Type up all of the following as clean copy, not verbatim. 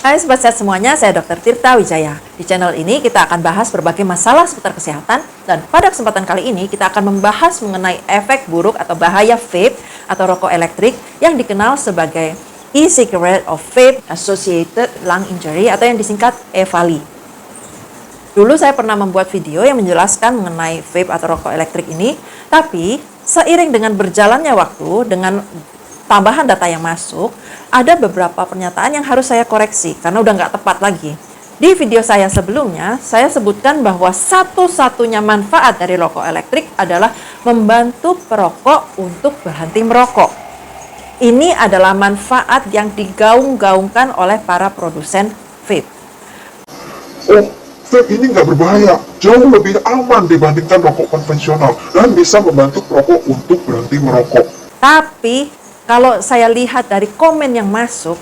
Hai Sobat Sehat semuanya, saya Dr. Tirta Wijaya. Di channel ini kita akan bahas berbagai masalah seputar kesehatan, dan pada kesempatan kali ini kita akan membahas mengenai efek buruk atau bahaya vape atau rokok elektrik yang dikenal sebagai e-cigarette of vape associated lung injury atau yang disingkat EVALI. Dulu saya pernah membuat video yang menjelaskan mengenai vape atau rokok elektrik ini, tapi seiring dengan berjalannya waktu, dengan tambahan data yang masuk, ada beberapa pernyataan yang harus saya koreksi karena udah nggak tepat lagi. Di video saya sebelumnya, saya sebutkan bahwa satu-satunya manfaat dari rokok elektrik adalah membantu perokok untuk berhenti merokok. Ini adalah manfaat yang digaung-gaungkan oleh para produsen vape. Oh, vape ini nggak berbahaya, jauh lebih aman dibandingkan rokok konvensional dan bisa membantu perokok untuk berhenti merokok. Tapi kalau saya lihat dari komen yang masuk,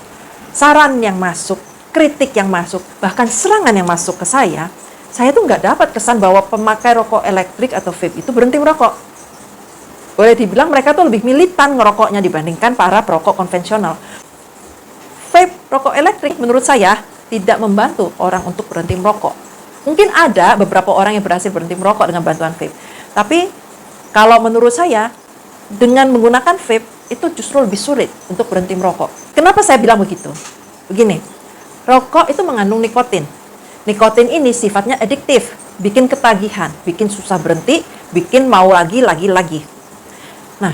saran yang masuk, kritik yang masuk, bahkan serangan yang masuk ke saya tuh nggak dapat kesan bahwa pemakai rokok elektrik atau vape itu berhenti merokok. Boleh dibilang mereka tuh lebih militan ngerokoknya dibandingkan para perokok konvensional. Vape, rokok elektrik menurut saya tidak membantu orang untuk berhenti merokok. Mungkin ada beberapa orang yang berhasil berhenti merokok dengan bantuan vape. Tapi kalau menurut saya, dengan menggunakan vape, itu justru lebih sulit untuk berhenti merokok. Kenapa saya bilang begitu? Begini, rokok itu mengandung nikotin. Nikotin ini sifatnya adiktif, bikin ketagihan, bikin susah berhenti, bikin mau lagi. Nah,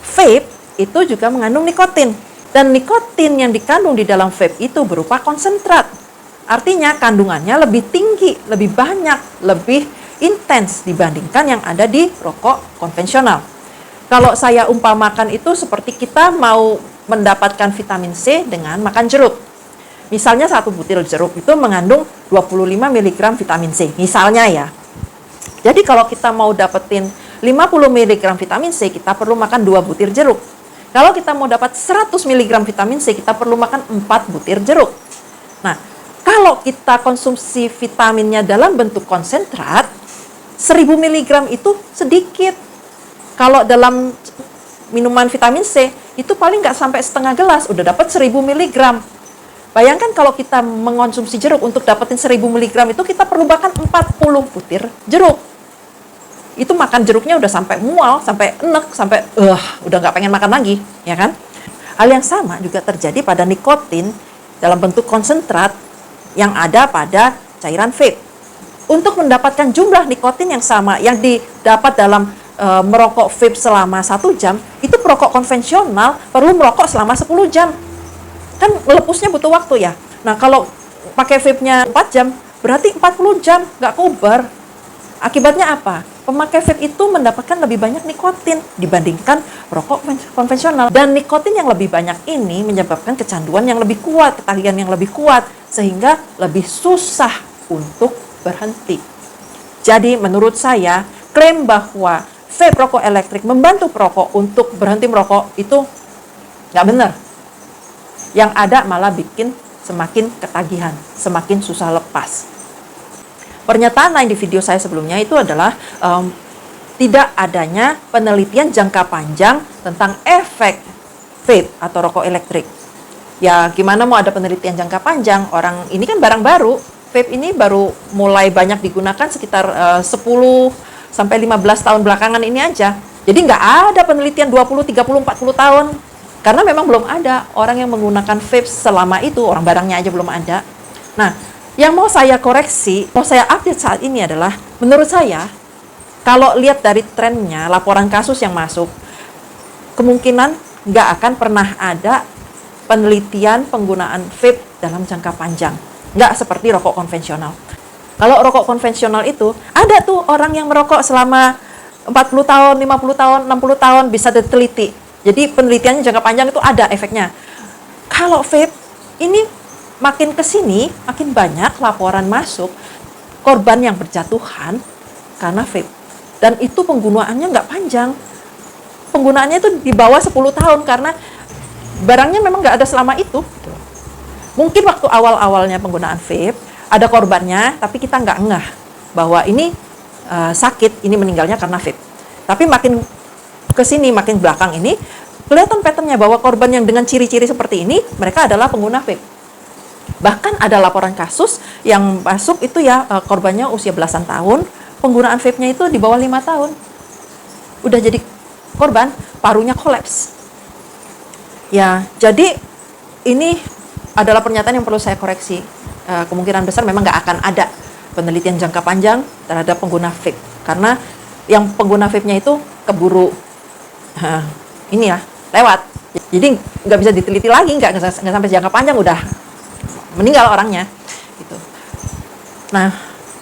vape itu juga mengandung nikotin. Dan nikotin yang dikandung di dalam vape itu berupa konsentrat. Artinya kandungannya lebih tinggi, lebih banyak, lebih intens dibandingkan yang ada di rokok konvensional. Kalau saya umpamakan itu seperti kita mau mendapatkan vitamin C dengan makan jeruk. Misalnya satu butir jeruk itu mengandung 25 mg vitamin C. Misalnya ya. Jadi kalau kita mau dapetin 50 mg vitamin C, kita perlu makan 2 butir jeruk. Kalau kita mau dapat 100 mg vitamin C, kita perlu makan 4 butir jeruk. Nah, kalau kita konsumsi vitaminnya dalam bentuk konsentrat, 1000 mg itu sedikit. Kalau dalam minuman vitamin C, itu paling nggak sampai setengah gelas, udah dapat 1000 mg. Bayangkan kalau kita mengonsumsi jeruk untuk dapetin 1000 mg itu kita perlu makan 40 butir jeruk. Itu makan jeruknya udah sampai mual, sampai enek, sampai udah nggak pengen makan lagi, ya kan? Hal yang sama juga terjadi pada nikotin dalam bentuk konsentrat yang ada pada cairan vape. Untuk mendapatkan jumlah nikotin yang sama yang didapat dalam merokok vape selama 1 jam, itu perokok konvensional perlu merokok selama 10 jam. Kan melepusnya butuh waktu ya. Nah, kalau pakai vape-nya 4 jam, berarti 40 jam nggak kubar. Akibatnya apa? Pemakai vape itu mendapatkan lebih banyak nikotin dibandingkan rokok konvensional. Dan nikotin yang lebih banyak ini menyebabkan kecanduan yang lebih kuat, ketagihan yang lebih kuat, sehingga lebih susah untuk berhenti. Jadi menurut saya, klaim bahwa vape rokok elektrik membantu perokok untuk berhenti merokok itu nggak benar. Yang ada malah bikin semakin ketagihan, semakin susah lepas. Pernyataan lain di video saya sebelumnya itu adalah tidak adanya penelitian jangka panjang tentang efek vape atau rokok elektrik. Ya gimana mau ada penelitian jangka panjang? Orang ini kan barang baru. Vape ini baru mulai banyak digunakan sekitar 10 sampai 15 tahun belakangan ini aja. Jadi nggak ada penelitian 20, 30, 40 tahun. Karena memang belum ada orang yang menggunakan vape selama itu, orang barangnya aja belum ada. Nah, yang mau saya koreksi, mau saya update saat ini adalah, menurut saya, kalau lihat dari trennya, laporan kasus yang masuk, kemungkinan nggak akan pernah ada penelitian penggunaan vape dalam jangka panjang. Nggak seperti rokok konvensional. Kalau rokok konvensional itu, ada tuh orang yang merokok selama 40 tahun, 50 tahun, 60 tahun, bisa diteliti. Jadi penelitiannya jangka panjang itu ada efeknya. Kalau vape, ini makin kesini, makin banyak laporan masuk korban yang berjatuhan karena vape. Dan itu penggunaannya nggak panjang. Penggunaannya itu di bawah 10 tahun karena barangnya memang nggak ada selama itu. Mungkin waktu awal-awalnya penggunaan vape, ada korbannya, tapi kita nggak ngeh bahwa ini sakit, ini meninggalnya karena vape. Tapi makin kesini, makin belakang ini, kelihatan patternnya bahwa korban yang dengan ciri-ciri seperti ini, mereka adalah pengguna vape. Bahkan ada laporan kasus yang masuk itu ya korbannya usia belasan tahun, penggunaan vape-nya itu di bawah 5 tahun. Udah jadi korban, parunya kolaps. Ya, jadi ini adalah pernyataan yang perlu saya koreksi. Kemungkinan besar memang nggak akan ada penelitian jangka panjang terhadap pengguna vape. Karena yang pengguna vape-nya itu keburu ini ya, lewat. Jadi nggak bisa diteliti lagi, nggak sampai jangka panjang udah meninggal orangnya. Gitu. Nah,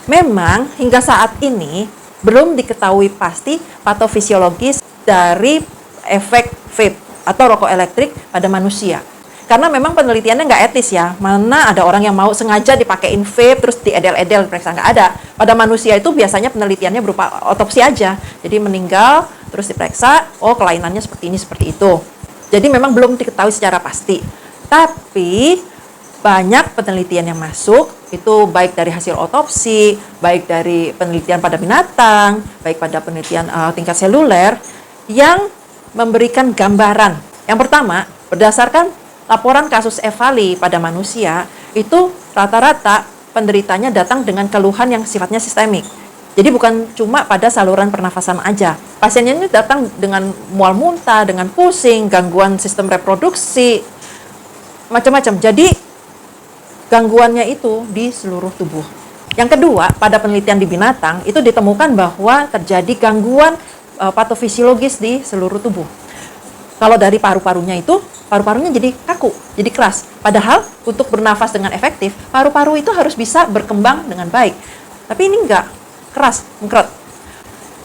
memang hingga saat ini belum diketahui pasti patofisiologis dari efek vape atau rokok elektrik pada manusia. Karena memang penelitiannya nggak etis ya. Mana ada orang yang mau sengaja dipakein vape terus diedel-edel, periksa, nggak ada. Pada manusia itu biasanya penelitiannya berupa otopsi aja. Jadi meninggal terus diperiksa, oh kelainannya seperti ini, seperti itu. Jadi memang belum diketahui secara pasti. Tapi banyak penelitian yang masuk, itu baik dari hasil otopsi, baik dari penelitian pada binatang, baik pada penelitian tingkat seluler, yang memberikan gambaran. Yang pertama, berdasarkan laporan kasus Evali pada manusia, itu rata-rata penderitanya datang dengan keluhan yang sifatnya sistemik. Jadi bukan cuma pada saluran pernafasan aja. Pasiennya ini datang dengan mual muntah, dengan pusing, gangguan sistem reproduksi, macam-macam. Jadi gangguannya itu di seluruh tubuh. Yang kedua, pada penelitian di binatang, itu ditemukan bahwa terjadi gangguan patofisiologis di seluruh tubuh. Kalau dari paru-parunya itu, paru-parunya jadi kaku, jadi keras. Padahal untuk bernafas dengan efektif, paru-paru itu harus bisa berkembang dengan baik. Tapi ini enggak, keras, mengkeret.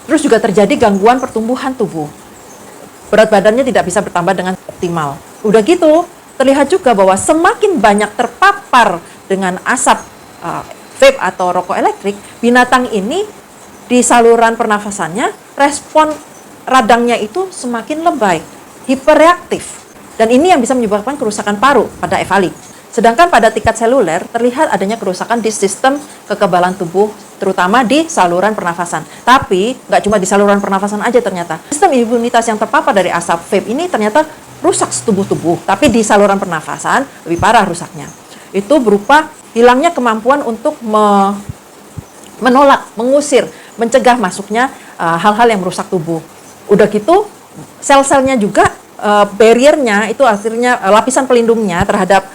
Terus juga terjadi gangguan pertumbuhan tubuh. Berat badannya tidak bisa bertambah dengan optimal. Udah gitu, terlihat juga bahwa semakin banyak terpapar dengan asap vape atau rokok elektrik, binatang ini di saluran pernafasannya, respon radangnya itu semakin lebay, hiperreaktif. Dan ini yang bisa menyebabkan kerusakan paru pada Evali. Sedangkan pada tingkat seluler, terlihat adanya kerusakan di sistem kekebalan tubuh, terutama di saluran pernafasan. Tapi, nggak cuma di saluran pernafasan aja ternyata. Sistem imunitas yang terpapar dari asap vape ini ternyata rusak setubuh-tubuh, tapi di saluran pernafasan lebih parah rusaknya. Itu berupa hilangnya kemampuan untuk menolak, mengusir, mencegah masuknya hal-hal yang merusak tubuh. Udah gitu, sel-selnya juga barriernya itu akhirnya lapisan pelindungnya terhadap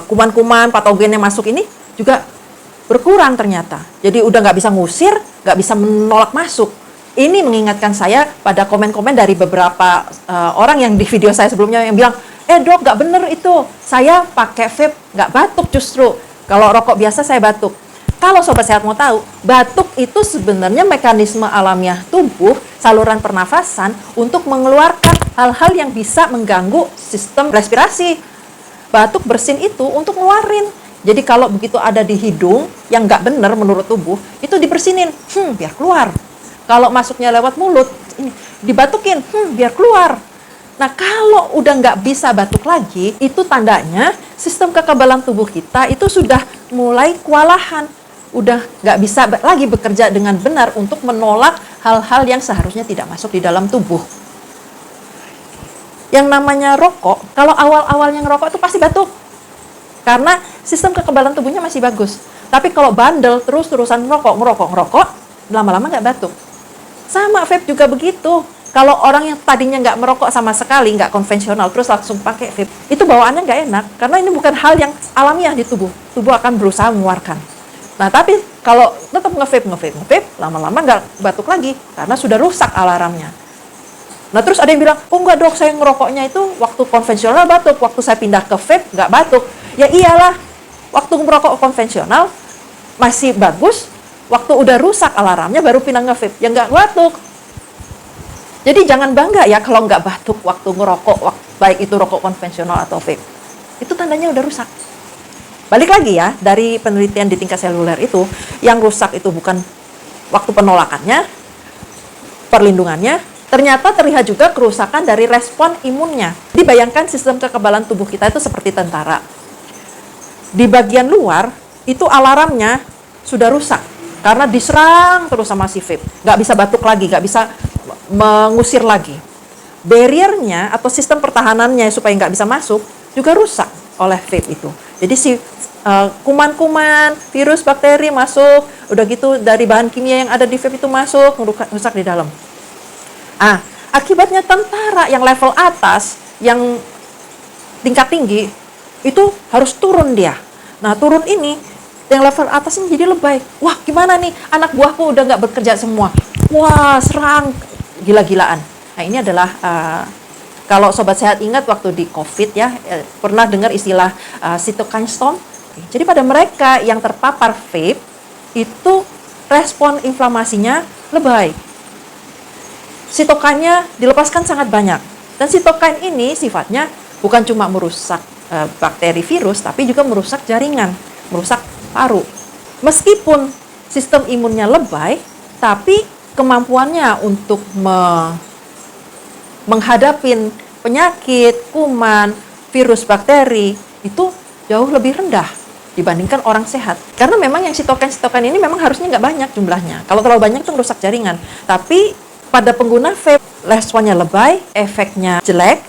kuman-kuman patogen yang masuk ini juga berkurang ternyata. Jadi udah nggak bisa ngusir, nggak bisa menolak masuk. Ini mengingatkan saya pada komen-komen dari beberapa orang yang di video saya sebelumnya yang bilang, dok, nggak bener itu, saya pakai vape nggak batuk justru, kalau rokok biasa saya batuk. Kalau Sobat Sehat mau tahu, batuk itu sebenarnya mekanisme alamiah tubuh, saluran pernafasan untuk mengeluarkan hal-hal yang bisa mengganggu sistem respirasi. Batuk bersin itu untuk ngeluarin. Jadi kalau begitu ada di hidung yang nggak bener menurut tubuh, itu dibersinin, biar keluar. Kalau masuknya lewat mulut, ini dibatukin, biar keluar. Nah, kalau udah nggak bisa batuk lagi, itu tandanya sistem kekebalan tubuh kita itu sudah mulai kewalahan. Udah nggak bisa lagi bekerja dengan benar untuk menolak hal-hal yang seharusnya tidak masuk di dalam tubuh. Yang namanya rokok, kalau awal-awalnya ngerokok itu pasti batuk. Karena sistem kekebalan tubuhnya masih bagus. Tapi kalau bandel terus-terusan ngerokok, lama-lama nggak batuk. Sama vape juga begitu. Kalau orang yang tadinya nggak merokok sama sekali, nggak konvensional, terus langsung pakai vape, itu bawaannya nggak enak. Karena ini bukan hal yang alamiah di tubuh. Tubuh akan berusaha mengeluarkan. Nah, tapi kalau tetap nge-vape, lama-lama nggak batuk lagi. Karena sudah rusak alarmnya. Nah, terus ada yang bilang, oh enggak dok, saya ngerokoknya itu waktu konvensional batuk. Waktu saya pindah ke vape, nggak batuk. Ya iyalah, waktu merokok konvensional masih bagus. Waktu udah rusak alarmnya baru pindah nge-vape, ya nggak batuk. Jadi jangan bangga ya kalau nggak batuk waktu ngerokok, baik itu rokok konvensional atau vape. Itu tandanya udah rusak. Balik lagi ya, dari penelitian di tingkat seluler itu, yang rusak itu bukan waktu penolakannya, perlindungannya, ternyata terlihat juga kerusakan dari respon imunnya. Dibayangkan sistem kekebalan tubuh kita itu seperti tentara. Di bagian luar, itu alarmnya sudah rusak. Karena diserang terus sama si vape. Nggak bisa batuk lagi, nggak bisa mengusir lagi. Barriernya atau sistem pertahanannya supaya nggak bisa masuk juga rusak oleh vape itu. Jadi si kuman-kuman, virus, bakteri masuk, udah gitu dari bahan kimia yang ada di vape itu masuk, rusak di dalam. Akibatnya tentara yang level atas, yang tingkat tinggi, itu harus turun dia. Nah, turun ini, yang level atas ini jadi lebay. Wah, gimana nih, anak buahku udah nggak bekerja semua. Wah, serang, gila-gilaan. Nah, ini adalah, kalau Sobat Sehat ingat waktu di COVID ya, pernah dengar istilah cytokine storm. Jadi pada mereka yang terpapar vape, itu respon inflamasinya lebay. Sitokinnya dilepaskan sangat banyak. Dan sitokin ini sifatnya bukan cuma merusak bakteri virus, tapi juga merusak jaringan, merusak paru. Meskipun sistem imunnya lebay, tapi kemampuannya untuk menghadapi penyakit, kuman, virus, bakteri, itu jauh lebih rendah dibandingkan orang sehat. Karena memang yang sitokin ini memang harusnya nggak banyak jumlahnya. Kalau terlalu banyak itu merusak jaringan. Tapi pada pengguna vape, responnya lebay, efeknya jelek,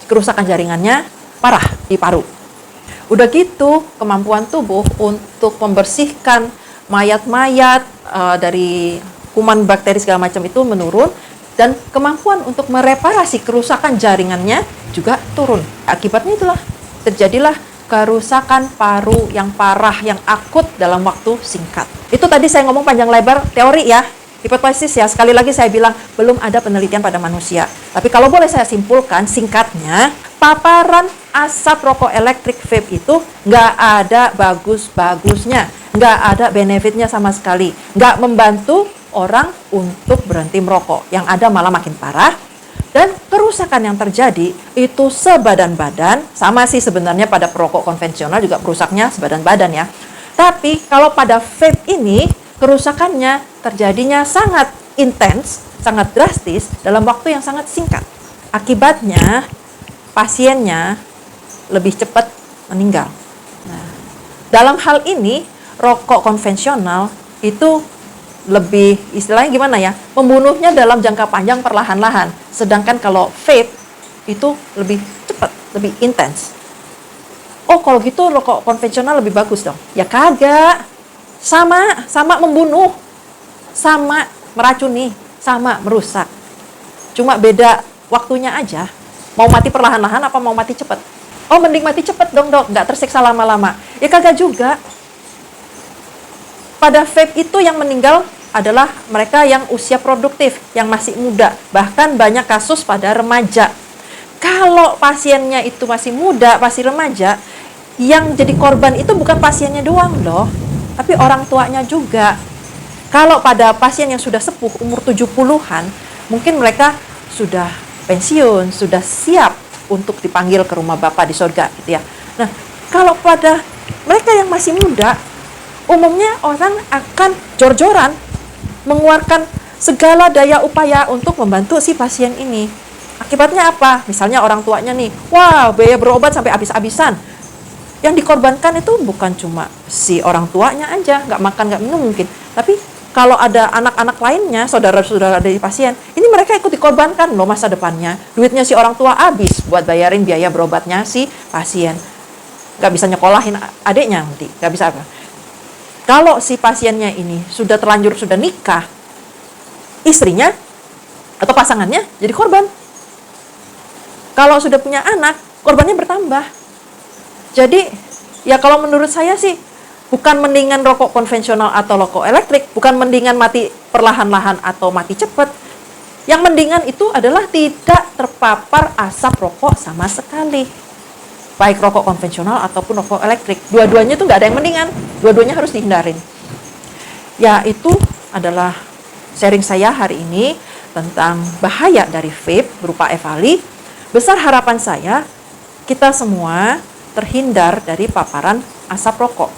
kerusakan jaringannya parah di paru. Udah gitu, kemampuan tubuh untuk membersihkan mayat-mayat dari kuman, bakteri segala macam itu menurun, dan kemampuan untuk mereparasi kerusakan jaringannya juga turun. Akibatnya itulah terjadilah kerusakan paru yang parah, yang akut dalam waktu singkat. Itu tadi saya ngomong panjang lebar teori ya, hipotesis ya. Sekali lagi saya bilang belum ada penelitian pada manusia. Tapi kalau boleh saya simpulkan singkatnya, paparan asap rokok elektrik vape itu nggak ada bagus-bagusnya, nggak ada benefitnya sama sekali, nggak membantu orang untuk berhenti merokok. Yang ada malah makin parah. Dan kerusakan yang terjadi itu sebadan-badan, sama sih sebenarnya pada perokok konvensional juga kerusaknya sebadan-badan ya. Tapi kalau pada vape ini, kerusakannya terjadinya sangat intens, sangat drastis dalam waktu yang sangat singkat. Akibatnya, pasiennya lebih cepat meninggal. Nah, dalam hal ini, rokok konvensional itu lebih, istilahnya gimana ya, membunuhnya dalam jangka panjang perlahan-lahan. Sedangkan kalau vape itu lebih cepat, lebih intens. Oh, kalau gitu rokok konvensional lebih bagus dong. Ya kagak. Sama membunuh, sama meracuni, sama merusak. Cuma beda waktunya aja. Mau mati perlahan-lahan apa mau mati cepat? Oh, mending mati cepat dong, Dok, nggak tersiksa lama-lama. Ya kagak juga. Pada vape itu yang meninggal adalah mereka yang usia produktif, yang masih muda. Bahkan banyak kasus pada remaja. Kalau pasiennya itu masih muda, masih remaja, yang jadi korban itu bukan pasiennya doang loh, tapi orang tuanya juga. Kalau pada pasien yang sudah sepuh, umur 70-an, mungkin mereka sudah pensiun, sudah siap untuk dipanggil ke rumah Bapak di surga gitu ya. Nah, kalau pada mereka yang masih muda, umumnya orang akan jor-joran mengeluarkan segala daya upaya untuk membantu si pasien ini. Akibatnya apa? Misalnya orang tuanya nih, wah biaya berobat sampai habis-habisan. Yang dikorbankan itu bukan cuma si orang tuanya aja, nggak makan, nggak minum mungkin. Tapi kalau ada anak-anak lainnya, saudara-saudara dari pasien, ini mereka ikut dikorbankan loh masa depannya. Duitnya si orang tua habis buat bayarin biaya berobatnya si pasien. Nggak bisa nyekolahin adiknya nanti, nggak bisa apa. Kalau si pasiennya ini sudah terlanjur, sudah nikah, istrinya atau pasangannya jadi korban. Kalau sudah punya anak, korbannya bertambah. Jadi, ya kalau menurut saya sih, bukan mendingan rokok konvensional atau rokok elektrik, bukan mendingan mati perlahan-lahan atau mati cepat. Yang mendingan itu adalah tidak terpapar asap rokok sama sekali. Baik rokok konvensional ataupun rokok elektrik. Dua-duanya itu nggak ada yang mendingan. Dua-duanya harus dihindarin. Ya, itu adalah sharing saya hari ini tentang bahaya dari vape berupa EVALI. Besar harapan saya, kita semua terhindar dari paparan asap rokok.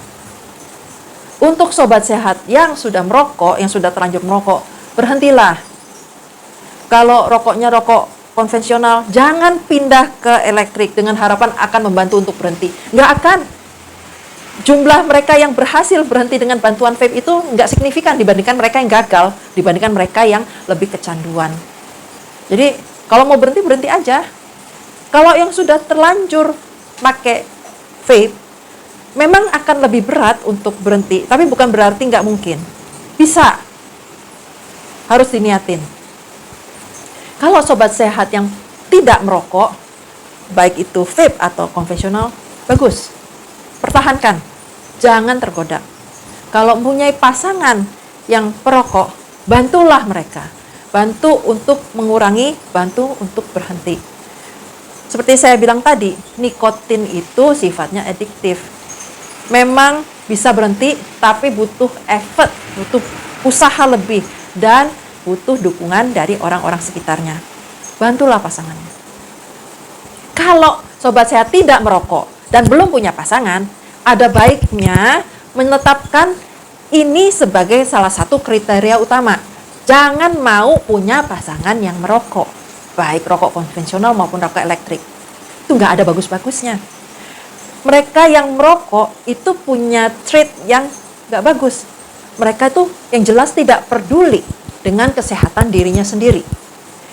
Untuk sobat sehat yang sudah merokok, yang sudah terlanjur merokok, berhentilah. Kalau rokoknya rokok konvensional, jangan pindah ke elektrik dengan harapan akan membantu untuk berhenti. Nggak akan. Jumlah mereka yang berhasil berhenti dengan bantuan vape itu nggak signifikan dibandingkan mereka yang gagal, dibandingkan mereka yang lebih kecanduan. Jadi, kalau mau berhenti, berhenti aja. Kalau yang sudah terlanjur pakai vape, Memang akan lebih berat untuk berhenti, tapi bukan berarti nggak mungkin. Bisa. Harus diniatin. Kalau sobat sehat yang tidak merokok, baik itu vape atau konvensional, bagus. Pertahankan. Jangan tergoda. Kalau mempunyai pasangan yang perokok, bantulah mereka. Bantu untuk mengurangi, bantu untuk berhenti. Seperti saya bilang tadi, nikotin itu sifatnya adiktif. Memang bisa berhenti, tapi butuh effort, butuh usaha lebih, dan butuh dukungan dari orang-orang sekitarnya. Bantulah pasangannya. Kalau sobat sehat tidak merokok dan belum punya pasangan, ada baiknya menetapkan ini sebagai salah satu kriteria utama. Jangan mau punya pasangan yang merokok, baik rokok konvensional maupun rokok elektrik. Itu nggak ada bagus-bagusnya. Mereka yang merokok itu punya trait yang nggak bagus. Mereka itu yang jelas tidak peduli dengan kesehatan dirinya sendiri.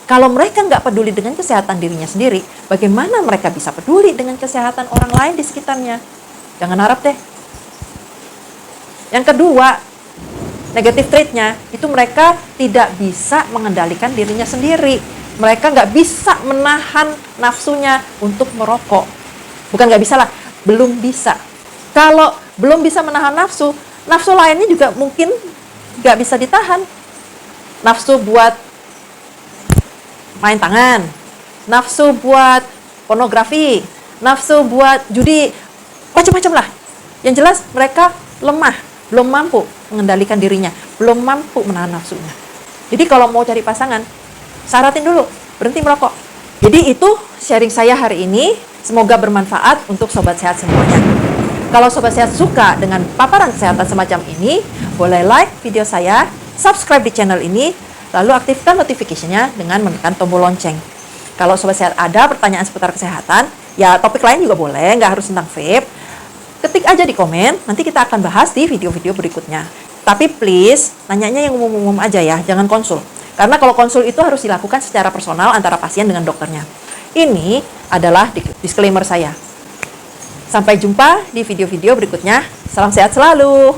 Kalau mereka nggak peduli dengan kesehatan dirinya sendiri, bagaimana mereka bisa peduli dengan kesehatan orang lain di sekitarnya? Jangan harap deh. Yang kedua, negatif trait-nya itu mereka tidak bisa mengendalikan dirinya sendiri. Mereka nggak bisa menahan nafsunya untuk merokok. Bukan nggak bisa lah, belum bisa. Kalau belum bisa menahan nafsu, nafsu lainnya juga mungkin nggak bisa ditahan. Nafsu buat main tangan, nafsu buat pornografi, nafsu buat judi, macam-macam lah. Yang jelas mereka lemah, belum mampu mengendalikan dirinya, belum mampu menahan nafsunya. Jadi kalau mau cari pasangan, syaratin dulu, berhenti merokok. Jadi itu sharing saya hari ini. Semoga bermanfaat untuk sobat sehat semuanya. Kalau sobat sehat suka dengan paparan kesehatan semacam ini, boleh like video saya, subscribe di channel ini, lalu aktifkan notification-nya dengan menekan tombol lonceng. Kalau sobat sehat ada pertanyaan seputar kesehatan, ya topik lain juga boleh, nggak harus tentang vape. Ketik aja di komen, nanti kita akan bahas di video-video berikutnya. Tapi please, nanyanya yang umum-umum aja ya, jangan konsul. Karena kalau konsul itu harus dilakukan secara personal antara pasien dengan dokternya. Ini adalah disclaimer saya. Sampai jumpa di video-video berikutnya. Salam sehat selalu.